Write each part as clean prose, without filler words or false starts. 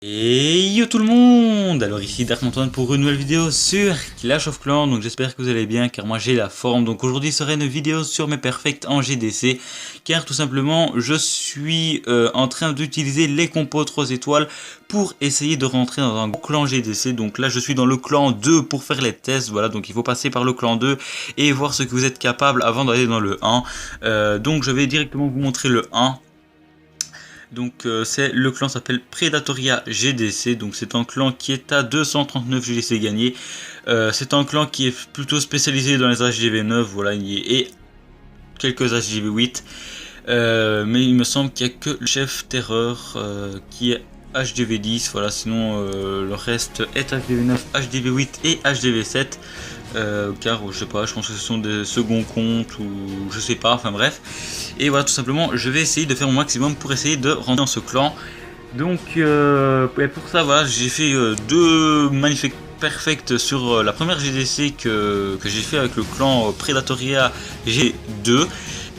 Et yo tout le monde. Alors ici Dark Antoine pour une nouvelle vidéo sur Clash of Clans. Donc j'espère que vous allez bien car moi j'ai la forme. Donc aujourd'hui serait une vidéo sur mes perfects en GDC. Car tout simplement je suis en train d'utiliser les compos 3 étoiles pour essayer de rentrer dans un clan GDC. Donc là je suis dans le clan 2 pour faire les tests. Voilà, donc il faut passer par le clan 2 et voir ce que vous êtes capable avant d'aller dans le 1. Donc je vais directement vous montrer le 1. Donc le clan s'appelle Predatoria GDC, donc c'est un clan qui est à 239 GDC gagnés. C'est un clan qui est plutôt spécialisé dans les HDV 9, voilà, et quelques HDV 8. Mais il me semble qu'il n'y a que le chef terreur qui est HDV 10, voilà, sinon le reste est HDV 9, HDV 8 et HDV 7. Car je sais pas, je pense que ce sont des seconds comptes ou je sais pas, enfin bref. Et voilà, tout simplement je vais essayer de faire mon maximum pour essayer de rentrer dans ce clan. Donc pour ça voilà, j'ai fait deux magnifiques perfects sur la première GDC que j'ai fait avec le clan Predatoria G2.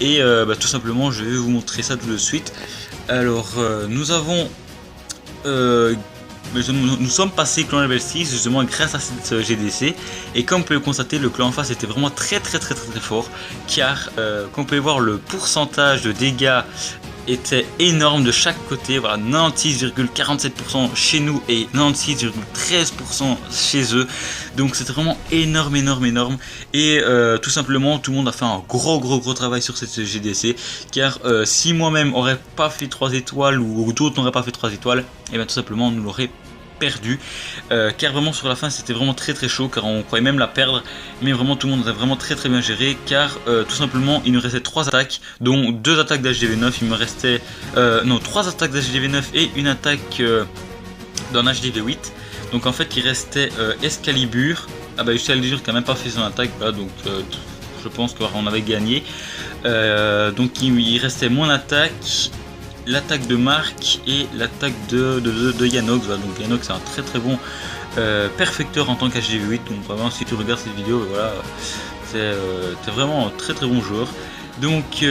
Et tout simplement je vais vous montrer ça tout de suite. Alors nous avons nous sommes passés clan level 6 justement grâce à cette GDC, et comme vous pouvez le constater, le clan en face était vraiment très fort, car comme vous pouvez voir, le pourcentage de dégâts était énorme de chaque côté, voilà, 96,47% chez nous et 96,13% chez eux, donc c'était vraiment énorme, et tout simplement tout le monde a fait un gros travail sur cette GDC, car si moi-même aurais pas fait 3 étoiles ou d'autres n'auraient pas fait 3 étoiles, et bien tout simplement on nous l'aurait perdu, car vraiment sur la fin c'était vraiment très chaud, car on croyait même la perdre, mais vraiment tout le monde a vraiment très bien géré, car tout simplement il nous restait 3 attaques, dont 2 attaques d'HDV 9, il me restait 3 attaques d'HDV 9 et une attaque d'un HDV 8, donc en fait il restait Excalibur, Excalibur qui a même pas fait son attaque, voilà, donc je pense qu'on avait gagné, donc il restait mon attaque, l'attaque de Marc et l'attaque de Yanox. Voilà, donc Yanox c'est un très bon perfecteur en tant qu'HDV 8, donc vraiment si tu regardes cette vidéo, voilà, c'est vraiment un très bon joueur. Donc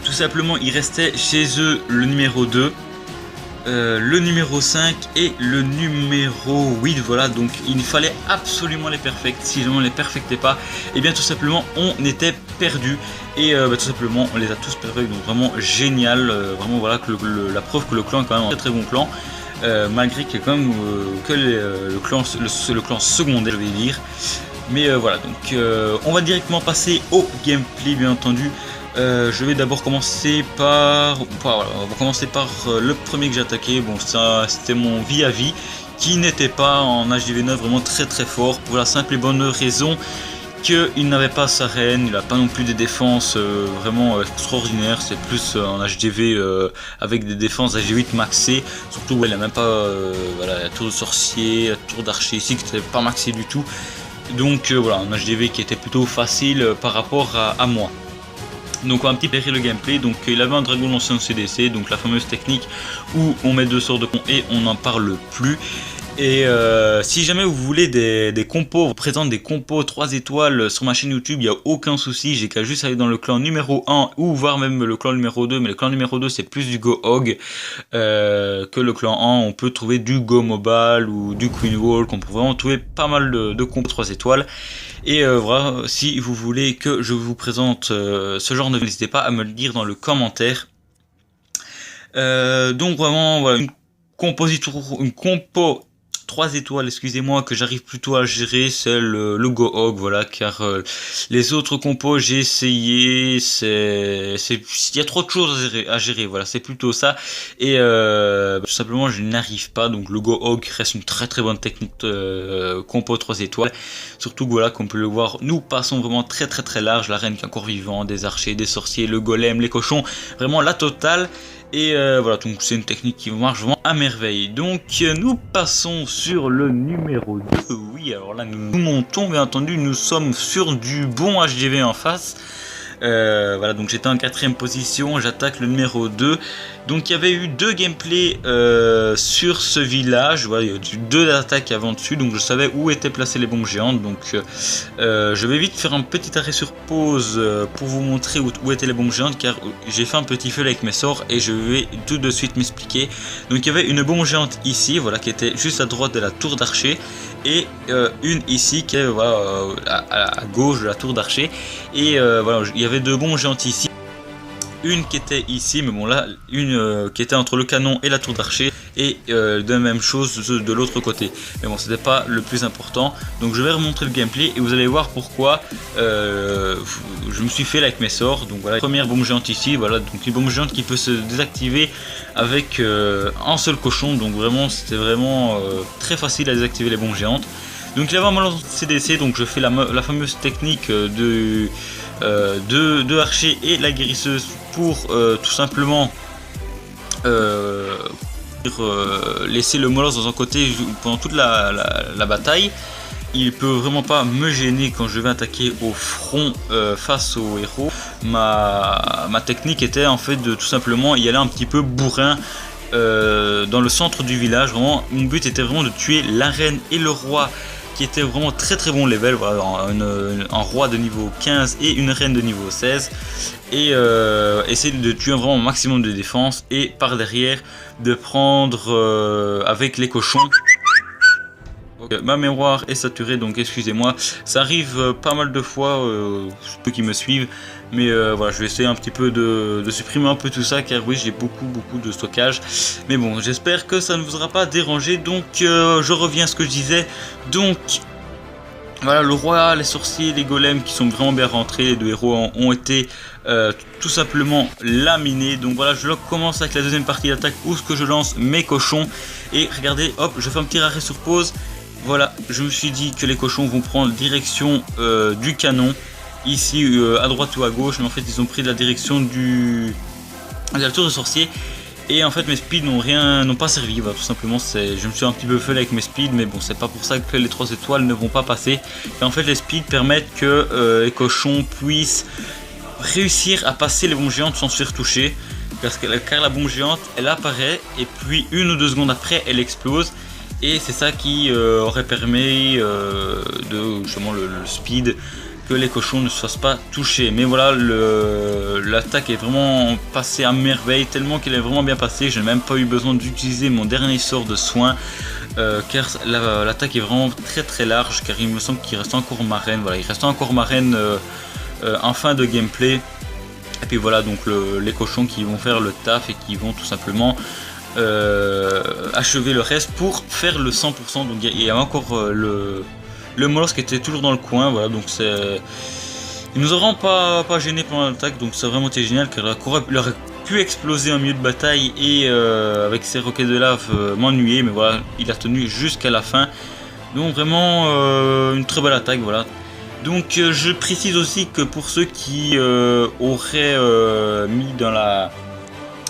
tout simplement il restait chez eux le numéro 2, le numéro 5 et le numéro 8, voilà, donc il fallait absolument les perfect. Si on ne les perfectait pas, et bien tout simplement on était perdu, et tout simplement on les a tous perfect, donc vraiment génial, vraiment voilà, que la preuve que le clan est quand même un très bon clan, malgré qu'il y a quand même que le clan secondaire, je vais dire, mais voilà, donc on va directement passer au gameplay bien entendu. Je vais d'abord commencer par, voilà, on va commencer par le premier que j'ai attaqué. Bon, ça c'était mon vie qui n'était pas en HDV 9 vraiment très fort, pour la simple et bonne raison qu'il n'avait pas sa reine, il n'a pas non plus des défenses vraiment extraordinaires, c'est plus en HDV avec des défenses HDV 8 maxées, surtout il n'a même pas voilà, la tour de sorcier, la tour d'archer ici qui n'était pas maxé du tout, donc voilà, un HDV qui était plutôt facile par rapport à moi. Donc on va un petit peu le gameplay. Donc il avait un dragon lancé en CDC, donc la fameuse technique où on met 2 sorts de con et on n'en parle plus. Et si jamais vous voulez des compos, on présente des compos 3 étoiles sur ma chaîne YouTube, il n'y a aucun souci, j'ai qu'à juste aller dans le clan numéro 1 ou voir même le clan numéro 2, mais le clan numéro 2 c'est plus du Go Hog que le clan 1, on peut trouver du Go Mobile ou du Queen Walk, on peut vraiment trouver pas mal de compos 3 étoiles. Et voilà, si vous voulez que je vous présente ce genre de, n'hésitez pas à me le dire dans le commentaire. Donc vraiment voilà, une compo 3 étoiles, excusez-moi, que j'arrive plutôt à gérer, c'est le Go Hog, voilà, car les autres compos j'ai essayé, il y a trop de choses à gérer, voilà, c'est plutôt ça, et tout simplement je n'arrive pas, donc le Go Hog reste une très bonne technique compo 3 étoiles, surtout que voilà, comme on peut le voir, nous passons vraiment très large, la reine qui est encore vivante, des archers, des sorciers, le golem, les cochons, vraiment la totale. Et voilà, donc c'est une technique qui marche vraiment à merveille. Donc nous passons sur le numéro 2. Oui, alors là nous montons, bien entendu, nous sommes sur du bon HDV en face. Voilà, donc j'étais en 4ème position, j'attaque le numéro 2. Donc il y avait eu 2 gameplays sur ce village, voilà, il y a eu 2 attaques avant dessus, donc je savais où étaient placées les bombes géantes. Donc je vais vite faire un petit arrêt sur pause pour vous montrer où étaient les bombes géantes, car j'ai fait un petit feu avec mes sorts et je vais tout de suite m'expliquer. Donc il y avait une bombe géante ici, voilà, qui était juste à droite de la tour d'archer, et une ici qui est voilà, à gauche de la tour d'archer. Et voilà, il y avait 2 bombes géantes ici, une qui était ici, mais bon là, une qui était entre le canon et la tour d'archer, et de la même chose de l'autre côté. Mais bon, c'était pas le plus important, donc je vais remontrer le gameplay et vous allez voir pourquoi je me suis fait là avec mes sorts. Donc voilà, première bombe géante ici, voilà, donc une bombe géante qui peut se désactiver avec un seul cochon, donc vraiment c'était vraiment très facile à désactiver les bombes géantes. Donc il y avait un lance CDC, donc je fais la fameuse technique de archer et la guérisseuse pour tout simplement laisser le molosse dans un côté pendant toute la bataille. Il peut vraiment pas me gêner quand je vais attaquer au front face au héros. Ma technique était en fait de tout simplement y aller un petit peu bourrin dans le centre du village. Vraiment, mon but était vraiment de tuer la reine et le roi, qui était vraiment très bon level, voilà, un roi de niveau 15 et une reine de niveau 16, et essayer de tuer vraiment un maximum de défense, et par derrière de prendre avec les cochons. Ma mémoire est saturée, donc excusez-moi, ça arrive pas mal de fois, ceux qui me suivent, mais voilà, je vais essayer un petit peu de supprimer un peu tout ça, car oui, j'ai beaucoup de stockage. Mais bon, j'espère que ça ne vous aura pas dérangé. Donc je reviens à ce que je disais. Donc voilà, le roi, les sorciers, les golems qui sont vraiment bien rentrés, les 2 héros ont été tout simplement laminés. Donc voilà, je commence avec la deuxième partie d'attaque où ce que je lance mes cochons. Et regardez, hop, je fais un petit arrêt sur pause. Voilà, je me suis dit que les cochons vont prendre direction du canon, ici à droite ou à gauche, mais en fait ils ont pris la direction de la tour de sorcier. Et en fait mes speeds n'ont pas servi, voilà, tout simplement. Je me suis un petit peu fait avec mes speeds, mais bon, c'est pas pour ça que les 3 étoiles ne vont pas passer. Et en fait les speeds permettent que les cochons puissent réussir à passer les bombes géantes sans se faire toucher, car la bombe géante elle apparaît et puis 1 ou 2 secondes après elle explose. Et c'est ça qui aurait permis de justement le speed, que les cochons ne se fassent pas toucher. Mais voilà, l'attaque est vraiment passée à merveille, tellement qu'elle est vraiment bien passée. Je n'ai même pas eu besoin d'utiliser mon dernier sort de soin, car l'attaque est vraiment très large, car il me semble qu'il reste encore ma reine. Voilà, il reste encore ma reine en fin de gameplay. Et puis voilà, donc les cochons qui vont faire le taf et qui vont tout simplement achever le reste pour faire le 100%. Donc il y a encore le molosse qui était toujours dans le coin, voilà, donc il nous a vraiment pas gêné pendant l'attaque, donc ça a vraiment été génial, car il aurait pu exploser en milieu de bataille et avec ses roquettes de lave m'ennuyer, mais voilà, il a tenu jusqu'à la fin. Donc vraiment une très belle attaque, voilà. Donc je précise aussi que pour ceux qui auraient mis dans la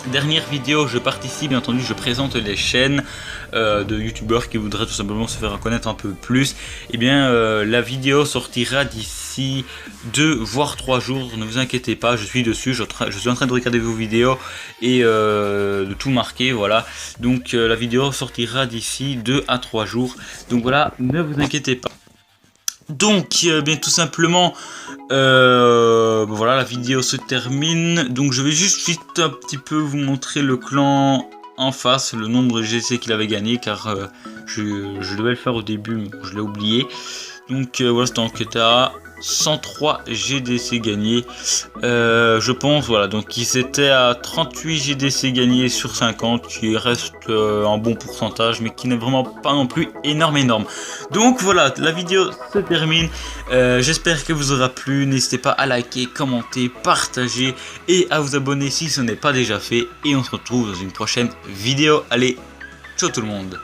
dernière vidéo, je participe, bien entendu, je présente les chaînes de youtubeurs qui voudraient tout simplement se faire reconnaître un peu plus. Et bien la vidéo sortira d'ici 2 voire 3 jours, ne vous inquiétez pas, je suis dessus, je suis en train de regarder vos vidéos et de tout marquer, voilà. Donc la vidéo sortira d'ici 2 à 3 jours, donc voilà, ne vous inquiétez pas. Donc bien tout simplement voilà, la vidéo se termine. Donc je vais juste vite un petit peu vous montrer le clan en face, le nombre de GC qu'il avait gagné, car je devais le faire au début mais je l'ai oublié. Donc voilà, c'était en quêta 103 GDC gagnés, je pense. Voilà, donc ils étaient à 38 GDC gagnés sur 50, qui reste un bon pourcentage, mais qui n'est vraiment pas non plus énorme. Donc voilà, la vidéo se termine. J'espère que vous aura plu. N'hésitez pas à liker, commenter, partager et à vous abonner si ce n'est pas déjà fait. Et on se retrouve dans une prochaine vidéo. Allez, ciao tout le monde.